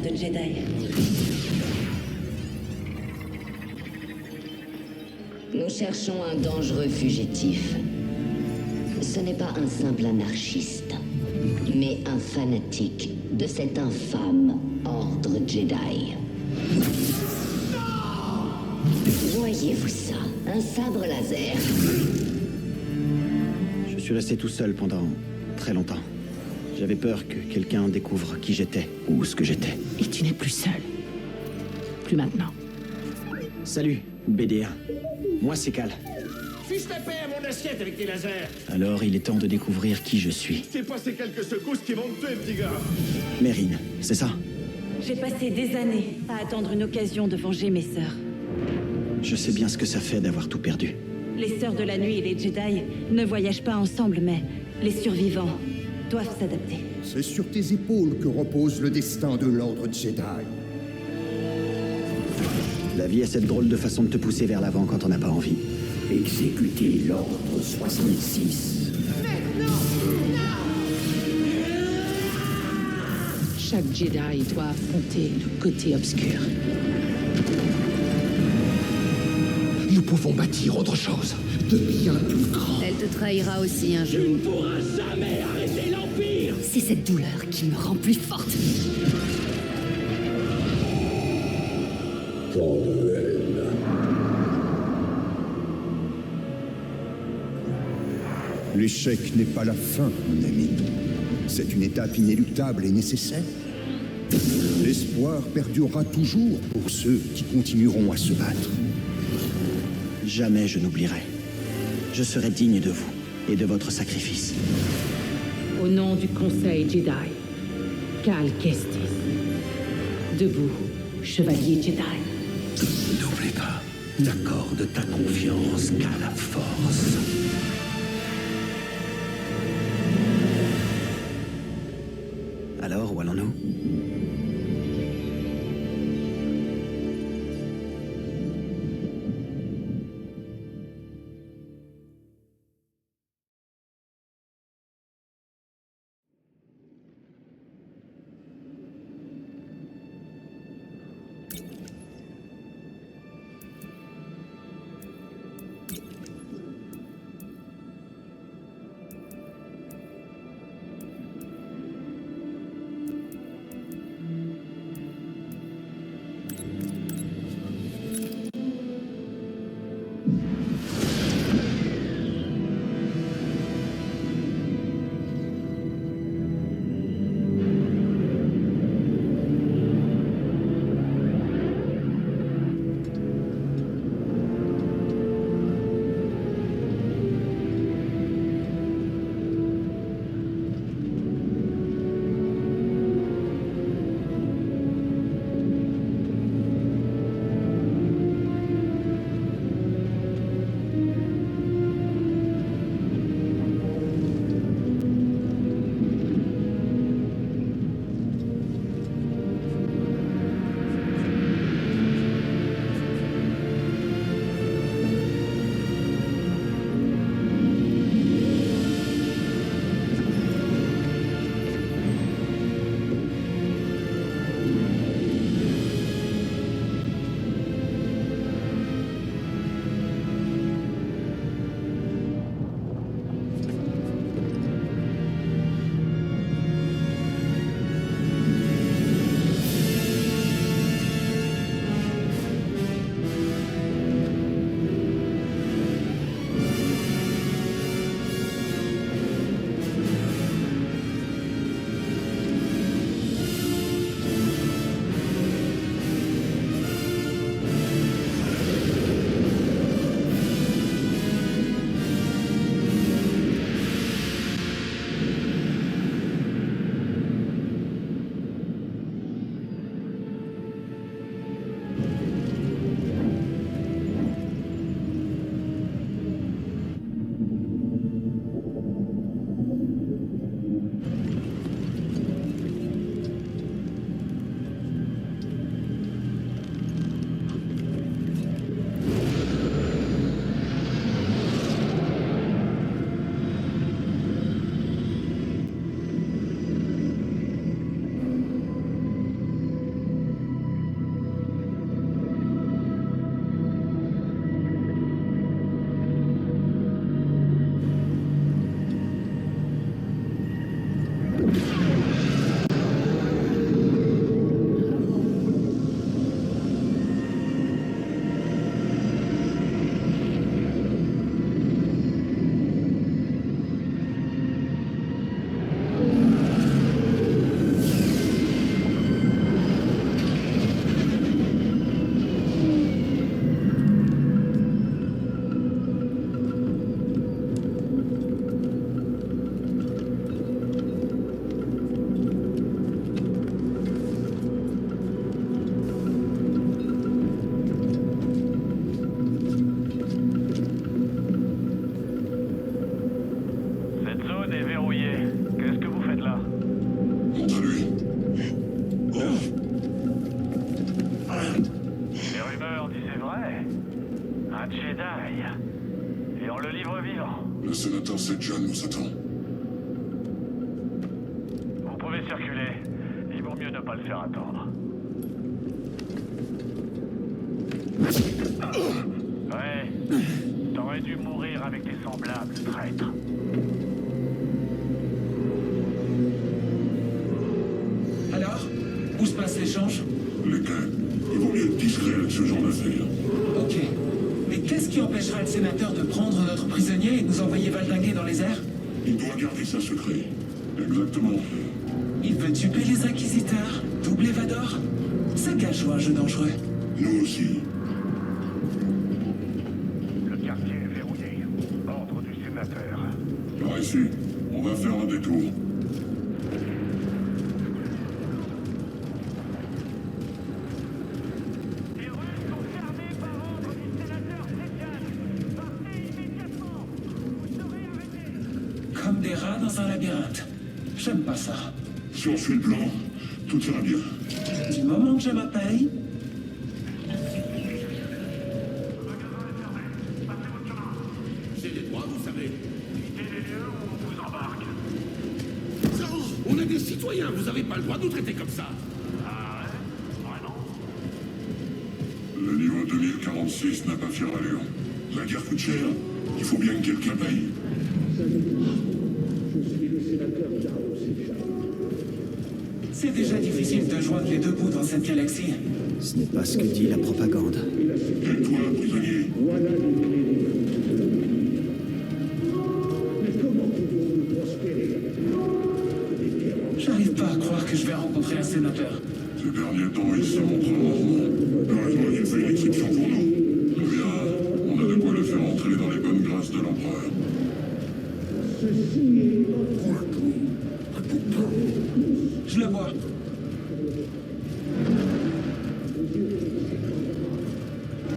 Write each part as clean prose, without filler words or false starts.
de Jedi. Nous cherchons un dangereux fugitif. Ce n'est pas un simple anarchiste, mais un fanatique de cet infâme ordre Jedi. Voyez-vous ça? Un sabre laser. Je suis resté tout seul pendant très longtemps. J'avais peur que quelqu'un découvre qui j'étais ou ce que j'étais. Et tu n'es plus seul. Plus maintenant. Salut, BD1. Moi, c'est Cal. Fiche ta paix à mon assiette avec tes lasers. Alors, il est temps de découvrir qui je suis. C'est pas ces quelques secousses qui vont te tuer, petit gars. Mérine, c'est ça? J'ai passé des années à attendre une occasion de venger mes sœurs. Je sais bien ce que ça fait d'avoir tout perdu. Les sœurs de la nuit et les Jedi ne voyagent pas ensemble, mais les survivants doivent s'adapter. C'est sur tes épaules que repose le destin de l'ordre Jedi. La vie a cette drôle de façon de te pousser vers l'avant quand on n'a pas envie. Exécuter l'ordre 66. Chaque Jedi doit affronter le côté obscur. Nous pouvons bâtir autre chose, de bien plus grand. Elle te trahira aussi un jour. Tu ne pourras jamais arrêter l'Empire. C'est cette douleur qui me rend plus forte. L'échec n'est pas la fin, mon ami. C'est une étape inéluctable et nécessaire. L'espoir perdurera toujours pour ceux qui continueront à se battre. Jamais je n'oublierai. Je serai digne de vous et de votre sacrifice. Au nom du Conseil Jedi, Cal Kestis. Debout, chevalier Jedi. N'oublie pas, n'accorde ta confiance qu'à la force. Alors, où allons-nous? Le sénateur Sejan nous attend. Vous pouvez circuler. Il vaut mieux ne pas le faire attendre. Ouais. T'aurais dû mourir avec tes semblables, traître. Alors, où se passe l'échange? Lesquels? Il vaut mieux être discret avec ce genre d'affaires. Ok. Mais qu'est-ce qui empêchera le sénateur de prendre notre prisonnier et de nous envoyer valdinguer dans les airs? Il doit garder ça secret. Exactement. Il veut tuer les inquisiteurs, doubler Vador. Ça gâche un jeu dangereux. Nous aussi. Le quartier est verrouillé. Ordre du sénateur. Par ici, on va faire un détour. Les rues sont fermées par ordre du sénateur Sejan. Partez immédiatement. Vous serez arrêtés. Comme des rats dans un labyrinthe. J'aime pas ça. Si on suit le plan, tout ira bien. Du moment que j'ai ma paye, J'ai des droits, vous savez. Quittez les lieux ou on vous embarque. Non, on est des citoyens, vous avez pas le droit de nous traiter comme ça. Ah ouais? Vraiment? Le niveau 2046 n'a pas fière allure. La guerre coûte cher. Il faut bien que quelqu'un paye. c'est déjà difficile de joindre les deux bouts dans cette galaxie. Ce n'est pas ce que dit la propagande. Et toi, prisonnier? J'arrive pas à croire que je vais rencontrer un sénateur. Ces derniers temps, il se montre rarement. Heureusement qu'il fait une exception pour nous. Bien, on a de quoi le faire entrer dans les bonnes grâces de l'empereur. Je le vois.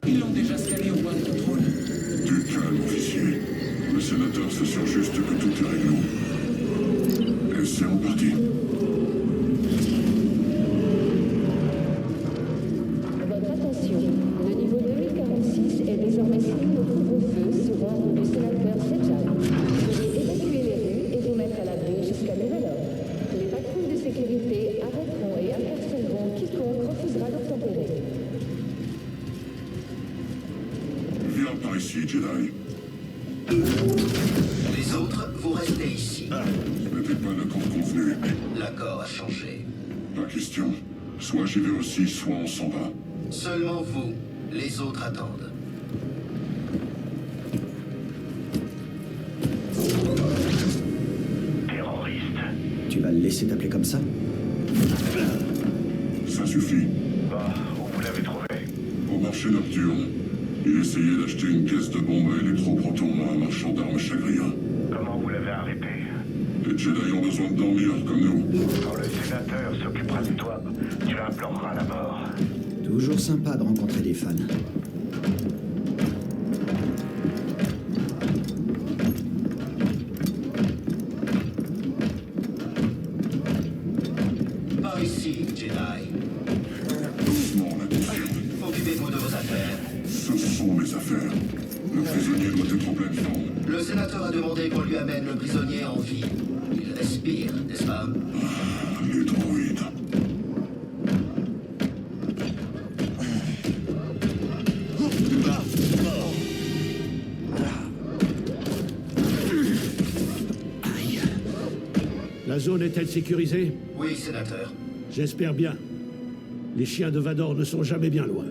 Ils l'ont déjà scanné au point de contrôle. Du calme, officier. Le sénateur s'assure juste que tout est réglo. Et c'est reparti. Votre attention, le niveau 2046 est désormais soumis au couvre-feu sur ordre du sénateur Sejan. Veuillez évacuer les rues et vous mettre à l'abri jusqu'à nouvel ordre. Les patrouilles de sécurité arrêteront et incarcéreront quiconque refusera d'obtempérer. Viens par ici, Jedi. Les autres, vous restez ici. Ce n'était pas l'accord convenu. L'accord a changé. Pas question. Soit j'y vais aussi, soit on s'en va. Seulement vous. Les autres attendent. Terroriste. Tu vas le laisser t'appeler comme ça? Ça suffit. Bah, où vous l'avez trouvé? Au marché nocturne, il essayait d'acheter une caisse de bombes à électroproton à un marchand d'armes chagrin. Comment vous l'avez arrêté? Les Jedi ont besoin de dormir, comme nous. Quand le sénateur s'occupera de toi, tu imploreras la mort. Toujours sympa de rencontrer des fans. Par ici, Jedi. Doucement, là-dessus. Occupez-vous de vos affaires. Ce sont mes affaires. Le prisonnier doit être en pleine forme. Le sénateur a demandé qu'on lui amène le prisonnier en vie. Il respire, n'est-ce pas? Les droïdes. La zone est-elle sécurisée? Oui, sénateur. J'espère bien. Les chiens de Vador ne sont jamais bien loin.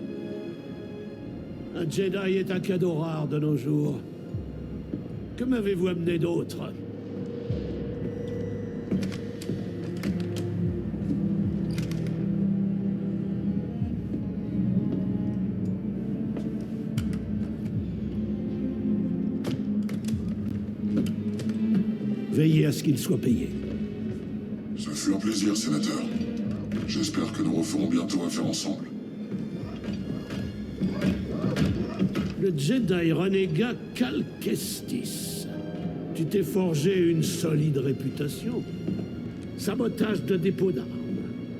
Un Jedi est un cadeau rare de nos jours. Que m'avez-vous amené d'autre? Veillez à ce qu'il soit payé. Ce fut un plaisir, sénateur. J'espère que nous referons bientôt affaire ensemble. Le Jedi renégat Cal Kestis. Tu t'es forgé une solide réputation. Sabotage de dépôts d'armes.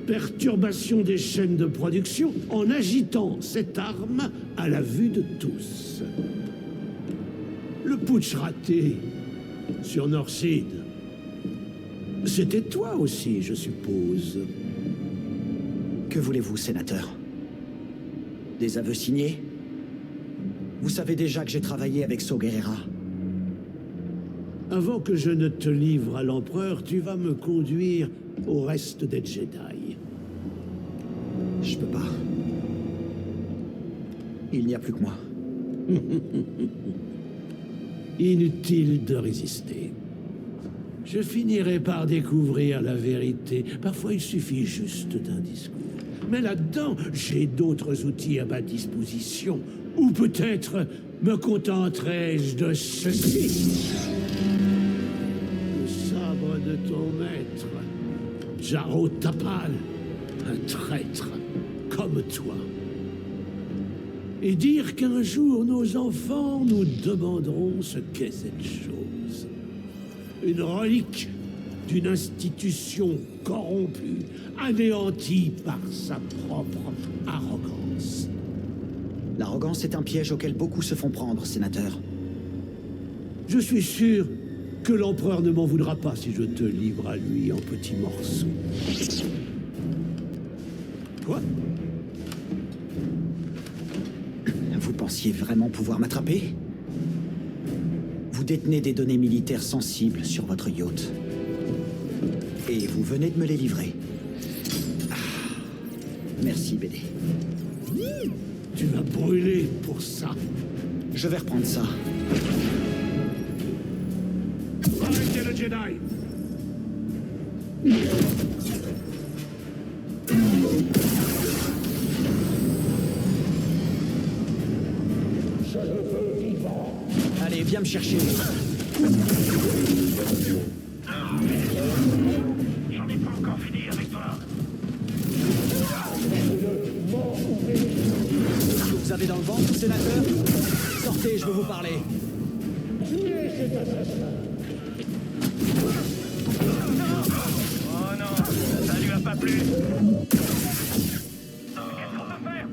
Perturbation des chaînes de production en agitant cette arme à la vue de tous. Le putsch raté sur Norseed. C'était toi aussi, je suppose. Que voulez-vous, sénateur? Des aveux signés? Vous savez déjà que j'ai travaillé avec Saw Gerrera. Avant que je ne te livre à l'Empereur, tu vas me conduire au reste des Jedi. Je peux pas. Il n'y a plus que moi. Inutile de résister. Je finirai par découvrir la vérité. Parfois, il suffit juste d'un discours. Mais là-dedans, j'ai d'autres outils à ma disposition. Ou peut-être me contenterai-je de ceci. Le sabre de ton maître, Jaro Tapal, un traître comme toi. Et dire qu'un jour, nos enfants nous demanderont ce qu'est cette chose. Une relique d'une institution corrompue, anéantie par sa propre arrogance. L'arrogance est un piège auquel beaucoup se font prendre, sénateur. Je suis sûr que l'Empereur ne m'en voudra pas si je te livre à lui en petits morceaux. Quoi? Vous pensiez vraiment pouvoir m'attraper? Vous détenez des données militaires sensibles sur votre yacht. Et vous venez de me les livrer. Ah. Merci, BD. Tu vas brûler pour ça. Je vais reprendre ça. Arrêtez le Jedi! Allez, viens me chercher. J'en ai pas encore fini avec toi. Vous avez dans le ventre, sénateur? Sortez, je veux vous parler. Oh non, ça lui a pas plu. Qu'est-ce qu'on peut faire?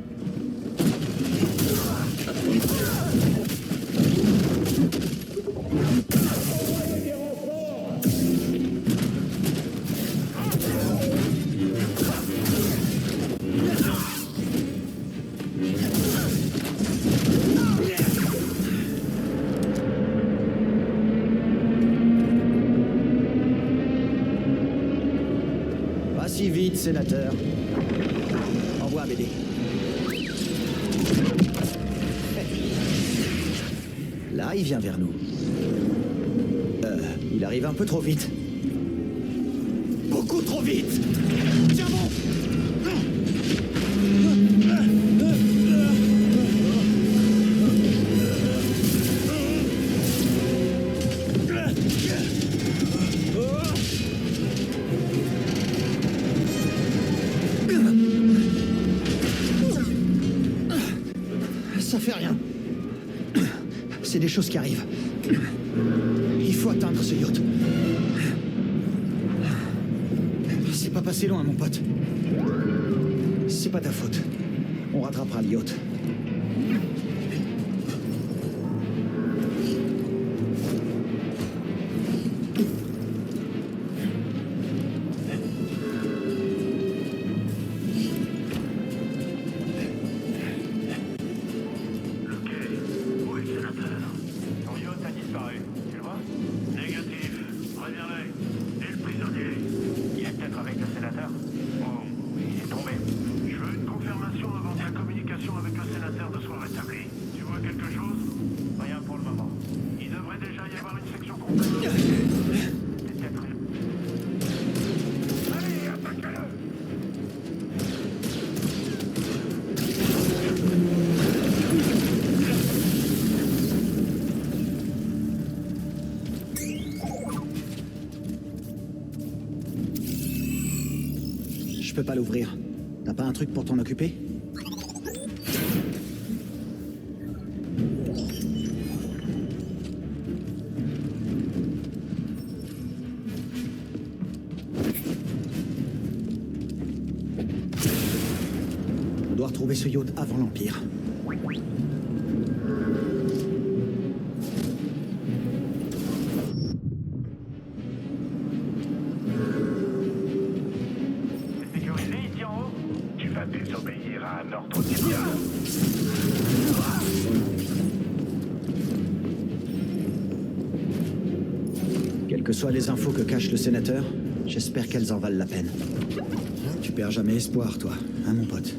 Pas si vite, sénateur. Au revoir, BD. Là, il vient vers nous. Il arrive un peu trop vite. Beaucoup trop vite! Tiens bon! Ça fait rien. C'est des choses qui arrivent. Il faut atteindre ce yacht. C'est pas passé loin, mon pote. C'est pas ta faute. On rattrapera le yacht. Où est le sénateur? Ton yacht a disparu, tu le vois? Négatif. Préviens-les. Et le prisonnier? Il est peut-être avec le sénateur? Oh, il est tombé. Je veux une confirmation avant que la communication avec le sénateur ne soit rétablie. Tu vois quelque chose? Rien pour le moment. Il devrait déjà y avoir une section complète. Peut-être. Allez, attaquez-le! Je peux pas l'ouvrir. T'as pas un truc pour t'en occuper? On doit retrouver ce yacht avant l'Empire. Quelles que soient les infos que cache le sénateur, j'espère qu'elles en valent la peine. Tu perds jamais espoir, toi, hein, mon pote?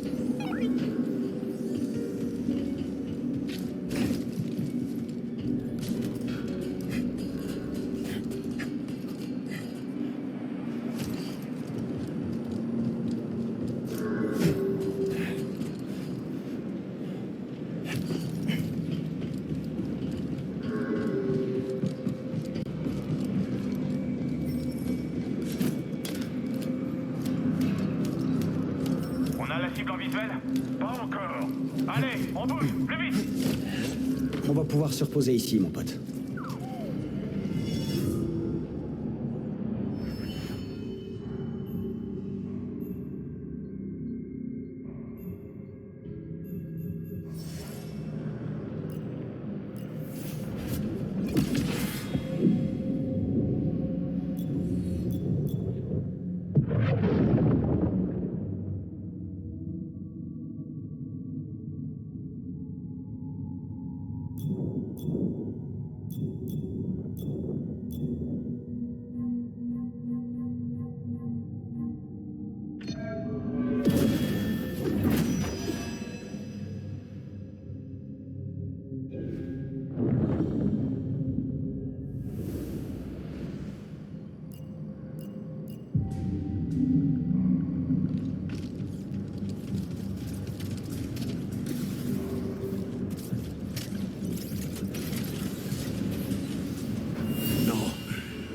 On a la cible en visuel? Pas encore. Allez, on bouge, plus vite! On va pouvoir se reposer ici, mon pote.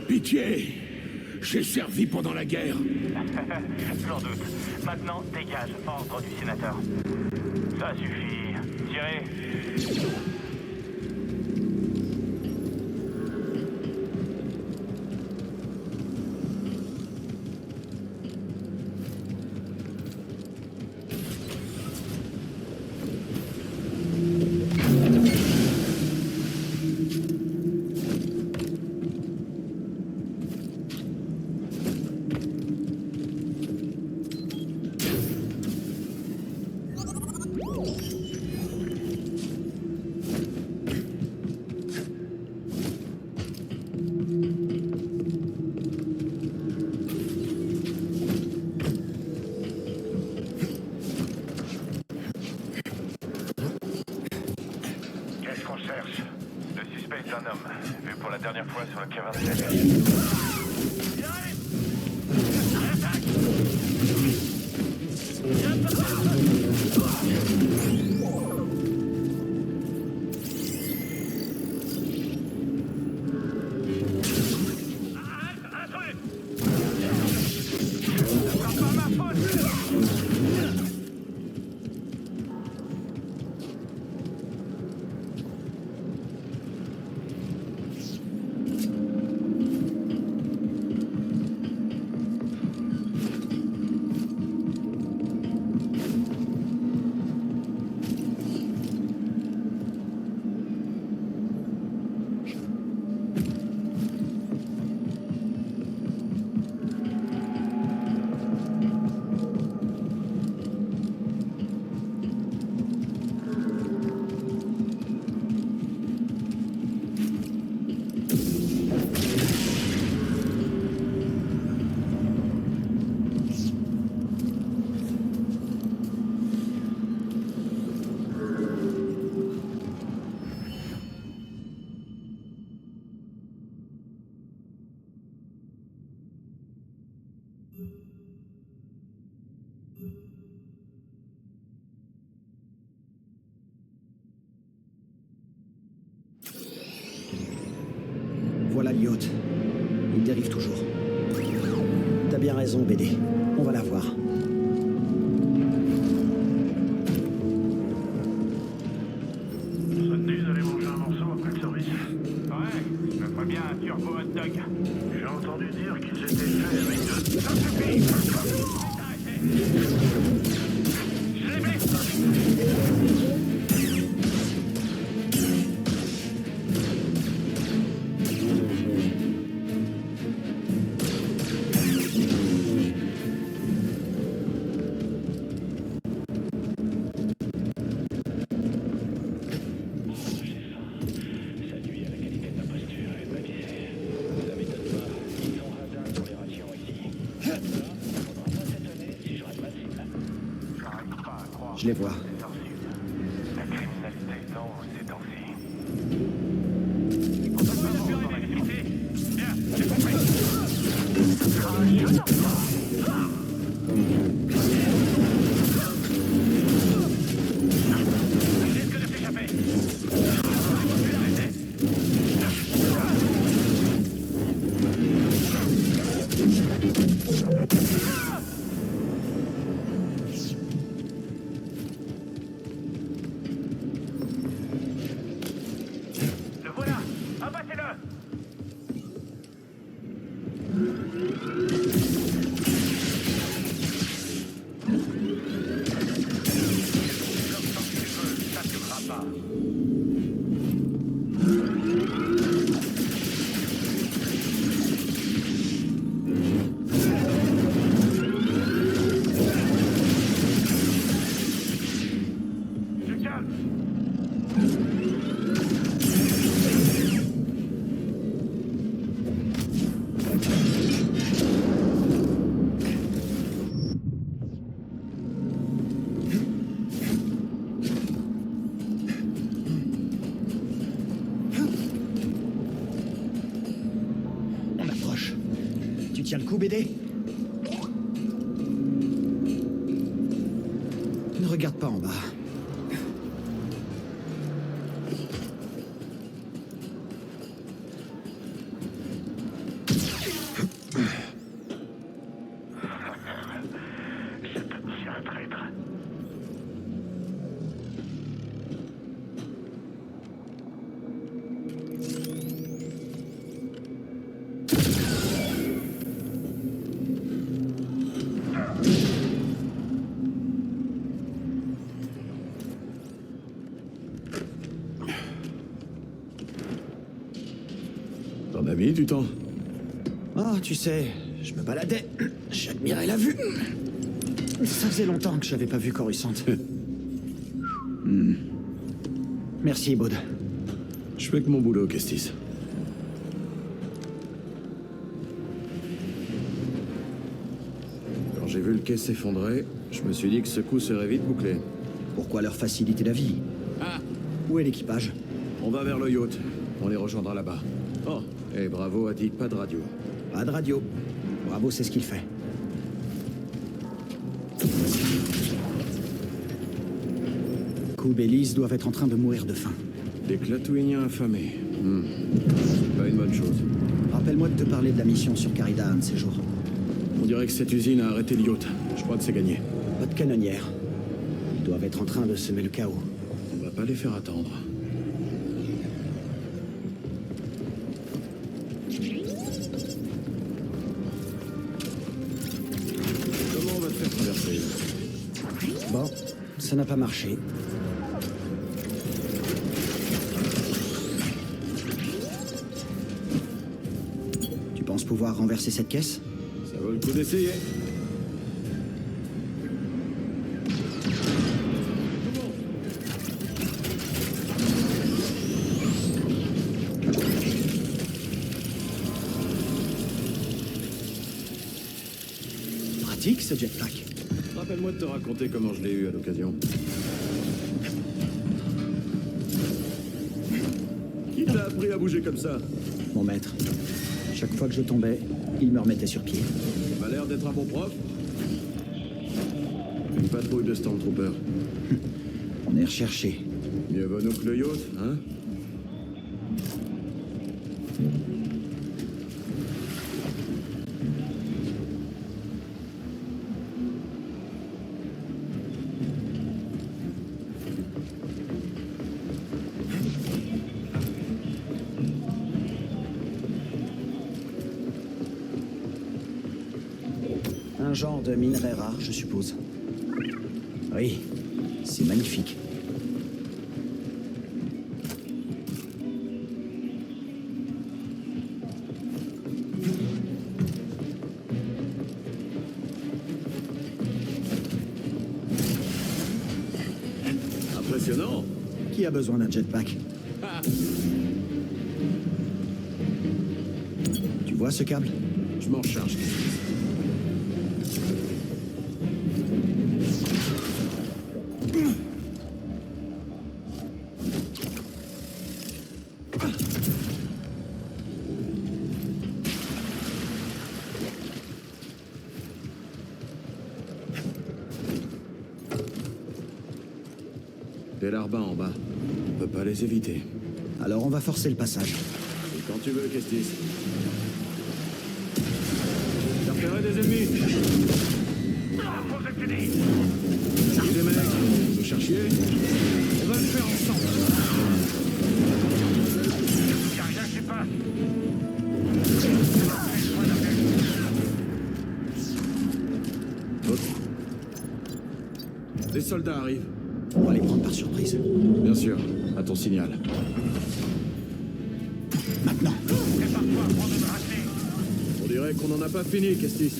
Pitié! J'ai servi pendant la guerre. Sans doute. Maintenant, dégage, ordre du sénateur. Ça suffit. Tirez. Qu'est-ce qu'on cherche? Le suspect est un homme, vu pour la dernière fois sur le Cavern City. Voilà le yacht. Il dérive toujours. T'as bien raison, BD. On va la voir. Ça te dit d'aller manger un morceau après le service? Ouais, je me ferais bien un turbo hot dog. J'ai entendu dire qu'ils étaient faits avec de... Ça suffit! Je l'ai blessé! Ça nuit à la qualité de ma posture et de ma visée. Ça m'étonne pas. Je les vois. La criminalité est en hausse ces temps-ci. On va pas avoir l'électricité. Bien, j'ai compris. Il risque de s'échapper. Je vais l'arrêter. Le voilà. Abattez-le. Ça ne durera pas. Je calme. On approche. Tu tiens le coup, BD? Ne regarde pas en bas. Je suis un traître. Ton ami, du temps? Ah, tu sais, je me baladais. J'admirais la vue. Ça faisait longtemps que je n'avais pas vu Coruscant. Merci, Baud. Je fais que mon boulot, Kestis. Quand j'ai vu le quai s'effondrer, je me suis dit que ce coup serait vite bouclé. Pourquoi leur faciliter la vie? Ah! Où est l'équipage? On va vers le yacht. On les rejoindra là-bas. Oh, et Bravo a dit pas de radio. Pas de radio. Bravo, c'est ce qu'il fait. Cobb et Lise doivent être en train de mourir de faim. Des Clatouiniens affamés. C'est pas une bonne chose. Rappelle-moi de te parler de la mission sur Carida un de ces jours. On dirait que cette usine a arrêté le yacht. Je crois que c'est gagné. Pas de canonnière. Ils doivent être en train de semer le chaos. On va pas les faire attendre. Comment on va te faire traverser? Bon, ça n'a pas marché. Tu penses pouvoir renverser cette caisse? Ça vaut le coup d'essayer. Pratique ce jetpack. Rappelle-moi de te raconter comment je l'ai eu à l'occasion. Qui t'a appris à bouger comme ça? Mon maître. Chaque fois que je tombais, il me remettait sur pied. Ça m'a l'air d'être un bon prof. Une patrouille de Stormtroopers. On est recherché. Mieux vaut nous que le yacht, hein? Un genre de minerai rare, je suppose. Oui, c'est magnifique. Impressionnant. Qui a besoin d'un jetpack? Ah. Tu vois ce câble? Je m'en charge. J'ai l'Arbin en bas. On peut pas les éviter. Alors on va forcer le passage. Et quand tu veux, Kestis. J'ai repéré des ennemis. Salut les mecs, vous cherchiez? On va le faire ensemble. Y'a rien qui passe. Les soldats arrivent. On va les prendre par surprise. Bien sûr, à ton signal. Maintenant. Prépare-toi à prendre une raclée. On dirait qu'on n'en a pas fini, Kestis.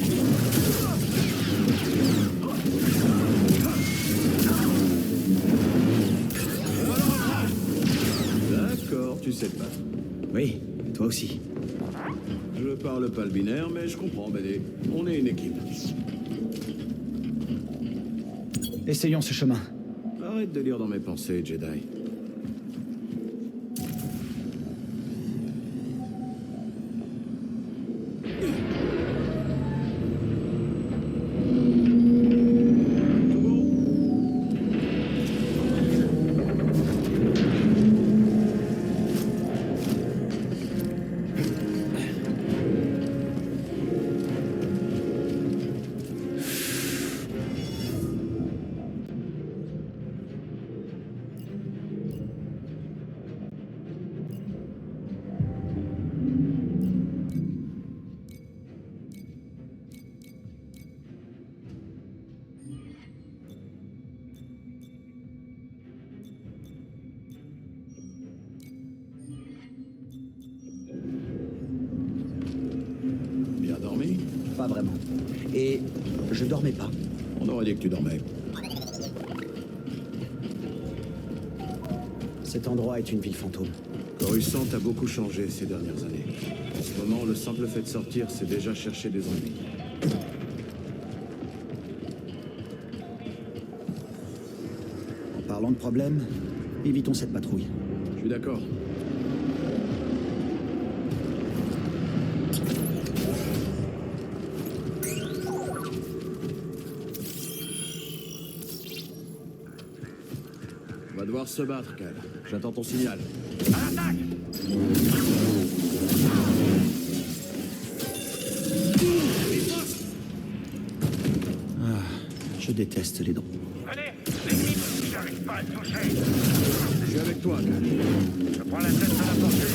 D'accord, tu sais pas. Oui, toi aussi. Je parle pas le binaire, mais je comprends, BD. On est une équipe. Essayons ce chemin. Arrête de lire dans mes pensées, Jedi. Bien dormi? Pas vraiment. Et je dormais pas. On aurait dit que tu dormais. Cet endroit est une ville fantôme. Coruscant a beaucoup changé ces dernières années. En ce moment, le simple fait de sortir, c'est déjà chercher des ennuis. En parlant de problème, évitons cette patrouille. Je suis d'accord. On va devoir se battre, Cal. J'attends ton signal. À l'attaque! Je déteste les drones. Allez, l'ennemi, j'arrive pas à le toucher. Je suis avec toi, Cal. Je prends la tête de la portée.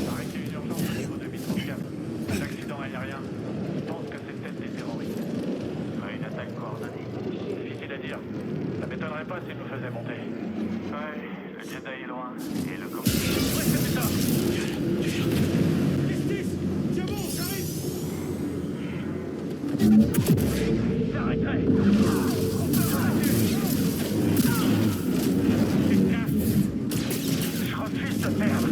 Arrêtez une urgence au niveau de 1034. L'accident aérien. Je pense que c'est peut-être des terroristes. Ouais, une attaque coordonnée. Difficile à dire. Ça m'étonnerait pas s'ils nous faisaient monter. Ouais, le Jedi est loin. Et le corps. Ouais, c'est ça! Justice! Tiens bon, j'arrive! J'arrêterai! Putain! Je refuse de perdre!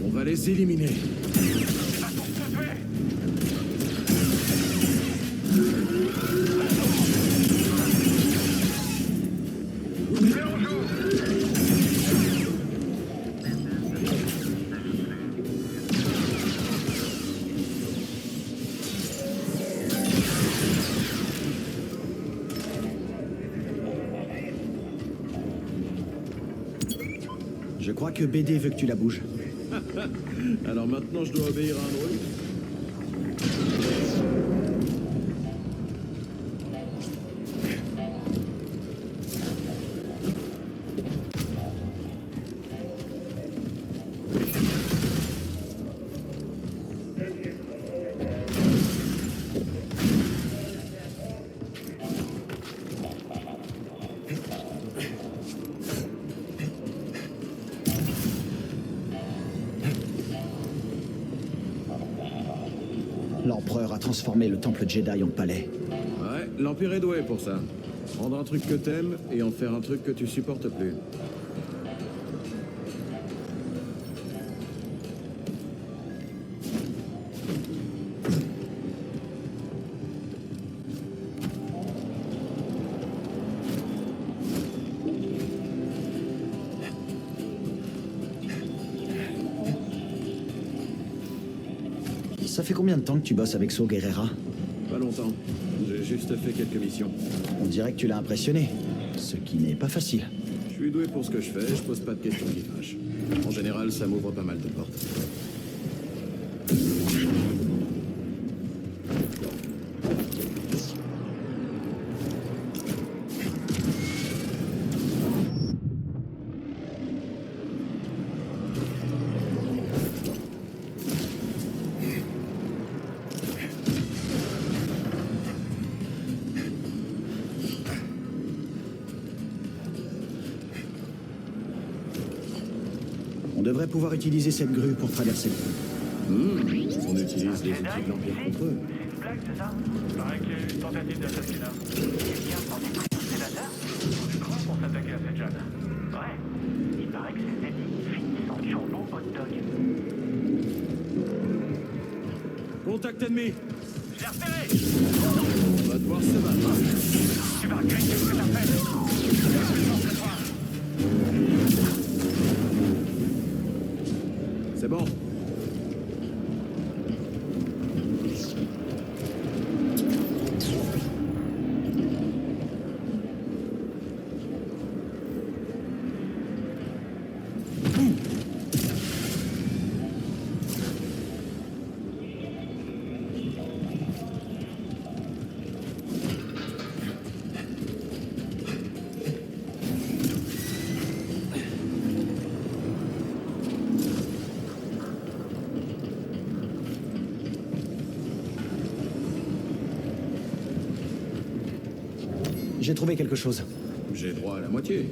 On va les éliminer. Je crois que BD veut que tu la bouges. Alors maintenant, je dois obéir à un droïde. L'Empereur a transformé le temple Jedi en palais. Ouais, L'Empire est doué pour ça. Prendre un truc que t'aimes et en faire un truc que tu supportes plus. Ça fait combien de temps que tu bosses avec Saw Gerrera? Pas longtemps. J'ai juste fait quelques missions. On dirait que tu l'as impressionné, ce qui n'est pas facile. Je suis doué pour ce que je fais, je pose pas de questions qui fâchent. En général, ça m'ouvre pas mal de portes. On devrait pouvoir utiliser cette grue pour traverser le pont. On utilise les outils de l'Empire contre eux. C'est une blague, c'est ça? Il paraît qu'il y a eu une tentative d'assassinat. Quelqu'un s'en est pris au sénateur? Je crois pour s'attaquer à cette jeune. Ouais, il paraît que ses ennemis finissent en journaux hot dog. Contact ennemi! Je l'ai repéré! On va devoir se battre. Tu vas regretter ce que t'as fait! C'est bon. J'ai trouvé quelque chose. J'ai droit à la moitié.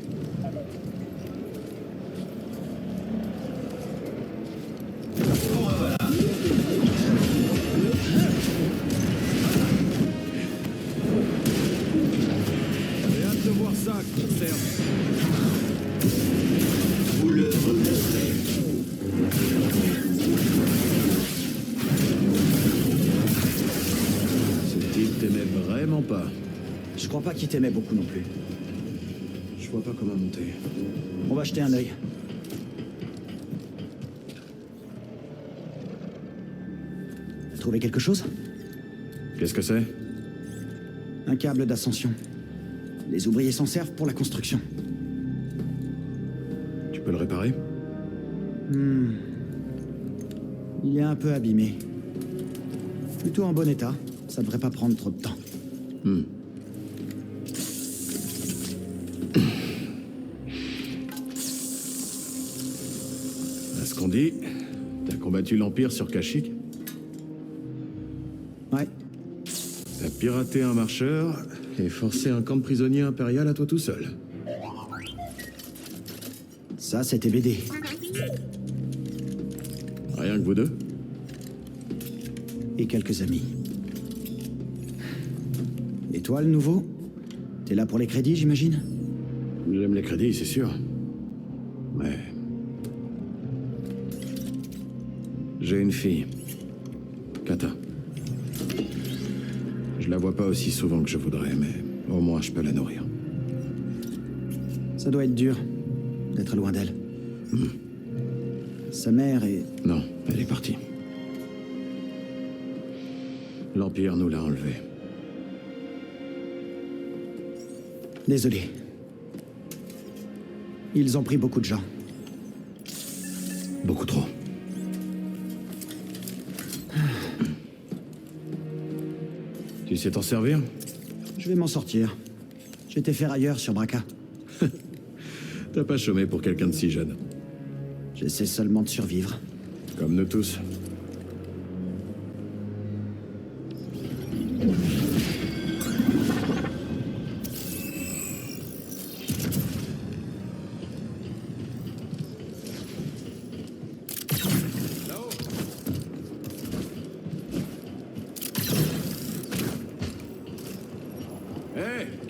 J'ai hâte de voir ça, concert. Vous le regretterez. Ce type t'aimait vraiment pas. Je crois pas qu'il t'aimait beaucoup non plus. Je vois pas comment monter. On va jeter un œil. Trouvé quelque chose? Qu'est-ce que c'est? Un câble d'ascension. Les ouvriers s'en servent pour la construction. Tu peux le réparer? Il est un peu abîmé. Plutôt en bon état. Ça devrait pas prendre trop de temps. À ce qu'on dit, t'as combattu l'Empire sur Kashyyyk? Ouais. T'as piraté un marcheur et forcé un camp de prisonniers impérial à toi tout seul. Ça, c'était BD. Rien que vous deux? Et quelques amis. Et toi, le nouveau? T'es là pour les crédits, j'imagine? J'aime les crédits, c'est sûr. Mais... j'ai une fille. Kata. Je la vois pas aussi souvent que je voudrais, mais au moins je peux la nourrir. Ça doit être dur d'être loin d'elle. Sa mère est... Non, elle est partie. L'Empire nous l'a enlevée. Désolé. Ils ont pris beaucoup de gens. Beaucoup trop. Tu sais t'en servir? Je vais m'en sortir. J'étais ferrailleur sur Braca. T'as pas chômé pour quelqu'un de si jeune. J'essaie seulement de survivre. Comme nous tous.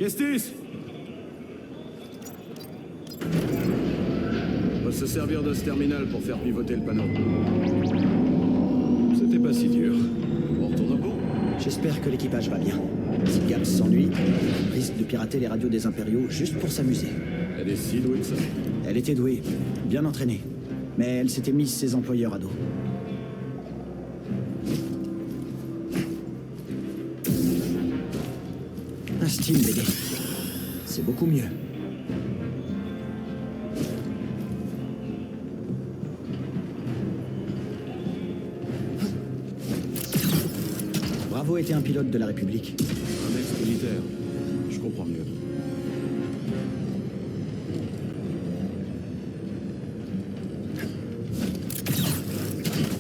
Kestis! On va se servir de ce terminal pour faire pivoter le panneau. C'était pas si dur. On retourne au pont? J'espère que l'équipage va bien. Si Gabs s'ennuie, il risque de pirater les radios des Impériaux juste pour s'amuser. Elle est si douée que ça. Elle était douée, bien entraînée. Mais elle s'était mise ses employeurs à dos. Un Steam BD. C'est beaucoup mieux. Bravo était un pilote de la République. Un ex-militaire. Je comprends mieux.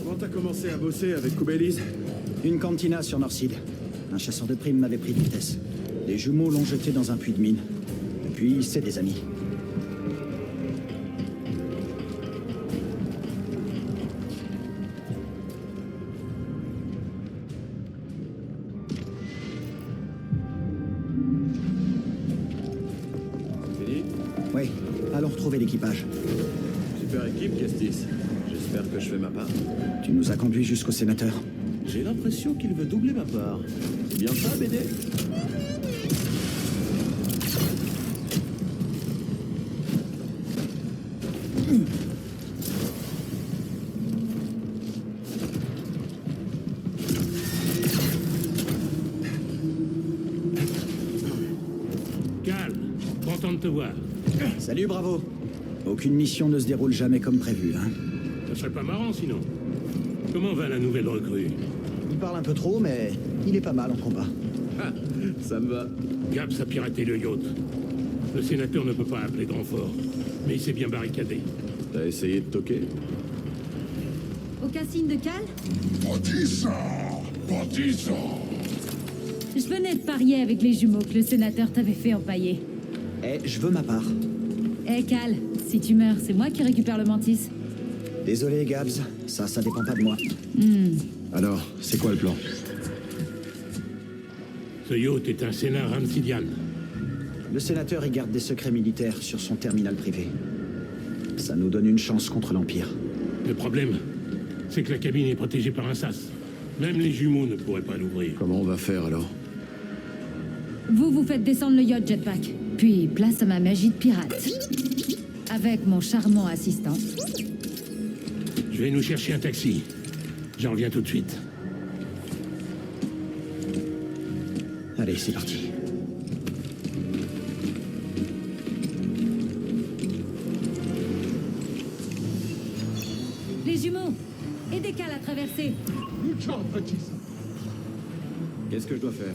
Quand t'as commencé à bosser avec Kubelis? Une cantina sur Northside. Un chasseur de primes m'avait pris de vitesse. Les jumeaux l'ont jeté dans un puits de mine. Depuis, c'est des amis. Fini? Oui, allons retrouver l'équipage. Super équipe, Kestis. J'espère que je fais ma part. Tu nous as conduits jusqu'au sénateur. J'ai l'impression qu'il veut doubler ma part. C'est bien ça, BD? Calme, content de te voir. Salut, Bravo. Aucune mission ne se déroule jamais comme prévu, hein. Ça serait pas marrant sinon. Comment va la nouvelle recrue? Il parle un peu trop, mais il est pas mal en combat. Ah, ça me va. Gabs a piraté le yacht. Le sénateur ne peut pas appeler de renfort, mais il s'est bien barricadé. T'as essayé de toquer? Aucun signe de Cal? Bâtissant! Bâtissant! Je venais de parier avec les jumeaux que le sénateur t'avait fait empailler. Eh, je veux ma part. Eh Cal, si tu meurs, c'est moi qui récupère le mantis. Désolé, Gabs. Ça dépend pas de moi. Alors, c'est quoi le plan? Ce yacht est un Sénat ramsidian. Le sénateur y garde des secrets militaires sur son terminal privé. Ça nous donne une chance contre l'Empire. Le problème, c'est que la cabine est protégée par un sas. Même les jumeaux ne pourraient pas l'ouvrir. Comment on va faire alors? Vous faites descendre le yacht jetpack, puis place à ma magie de pirate. Avec mon charmant assistant. Je vais nous chercher un taxi. J'en reviens tout de suite. Allez, c'est parti. Les jumeaux, aidez Cal à traverser. Qu'est-ce que je dois faire?